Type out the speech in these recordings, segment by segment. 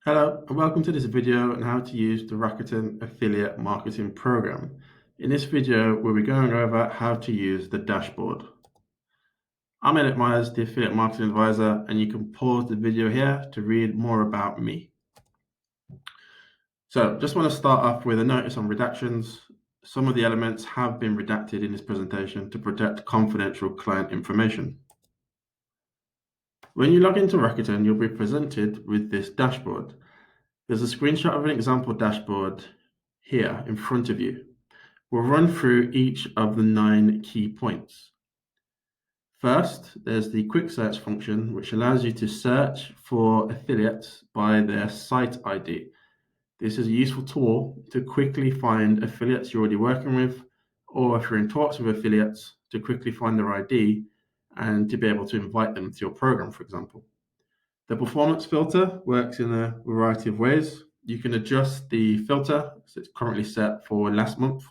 Hello and welcome to this video on how to use the Rakuten affiliate marketing program. In this video, we'll be going over how to use the dashboard. I'm Ed Myers, the affiliate marketing advisor, and you can pause the video here to read more about me. So just want to start off with a notice on redactions. Some of the elements have been redacted in this presentation to protect confidential client information. When you log into Rakuten, you'll be presented with this dashboard. There's a screenshot of an example dashboard here in front of you. We'll run through each of the 9 key points. First, there's the quick search function, which allows you to search for affiliates by their site ID. This is a useful tool to quickly find affiliates you're already working with, or if you're in talks with affiliates, to quickly find their ID and to be able to invite them to your program, for example. The performance filter works in a variety of ways. You can adjust the filter, so it's currently set for last month,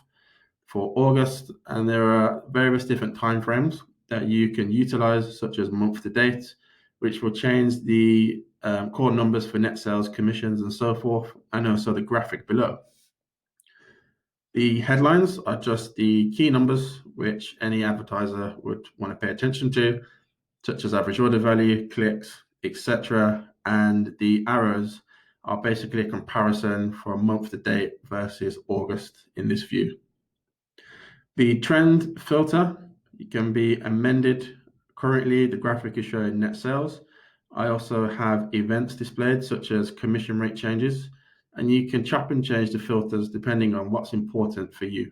for August, and there are various different timeframes that you can utilize, such as month to date, which will change the core numbers for net sales, commissions, and so forth, and also the graphic below. The headlines are just the key numbers which any advertiser would want to pay attention to, such as average order value, clicks, etc. And the arrows are basically a comparison for a month to date versus August in this view. The trend filter can be amended. Currently, the graphic is showing net sales. I also have events displayed, such as commission rate changes, and you can chop and change the filters depending on what's important for you.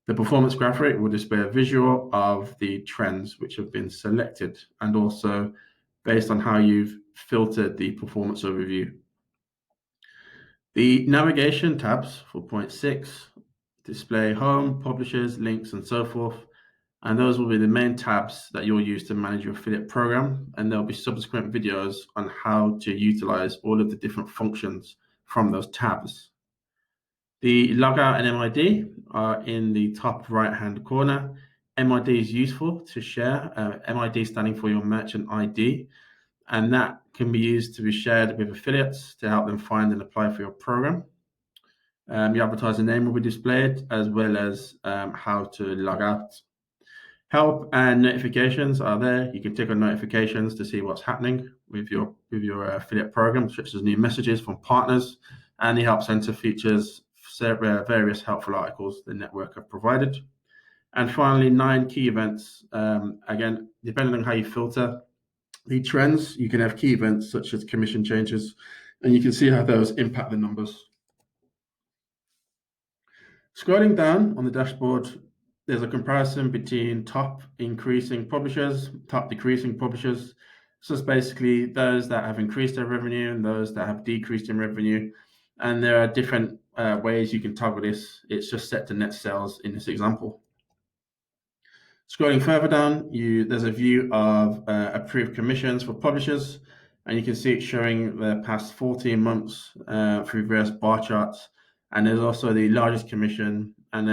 The performance graphic will display a visual of the trends which have been selected, and also based on how you've filtered the performance overview. The navigation tabs for point 6 display home, publishers, links, and so forth. And those will be the main tabs that you'll use to manage your affiliate program. And there'll be subsequent videos on how to utilize all of the different functions from those tabs. The logout and MID are in the top right-hand corner. MID is useful to share, MID standing for your merchant ID, and that can be used to be shared with affiliates to help them find and apply for your program. Your advertiser name will be displayed, as well as how to log out. Help and notifications are there. You can click on notifications to see what's happening with your affiliate program, such as new messages from partners, and the Help Center features various helpful articles the network have provided. And finally, 9 key events. Again, depending on how you filter the trends, you can have key events such as commission changes, and you can see how those impact the numbers. Scrolling down on the dashboard, there's a comparison between top increasing publishers, top decreasing publishers. So it's basically those that have increased their revenue and those that have decreased in revenue. And there are different ways you can toggle this. It's just set to net sales in this example. Scrolling further down, there's a view of approved commissions for publishers, and you can see it showing the past 14 months through various bar charts. And there's also the largest commission and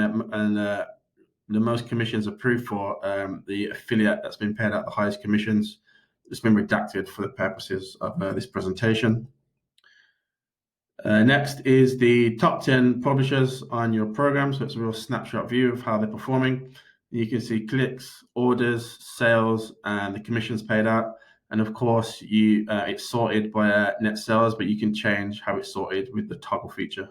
the most commissions approved for the affiliate that's been paid out the highest commissions. It's been redacted for the purposes of this presentation. Next is the top 10 publishers on your program. So it's a real snapshot view of how they're performing. You can see clicks, orders, sales, and the commissions paid out. And of course, it's sorted by net sales, but you can change how it's sorted with the toggle feature.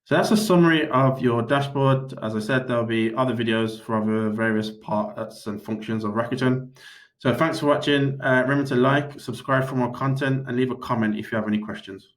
So that's a summary of your dashboard. As I said, there'll be other videos for other various parts and functions of Rakuten. So thanks for watching. Remember to like, subscribe for more content, and leave a comment if you have any questions.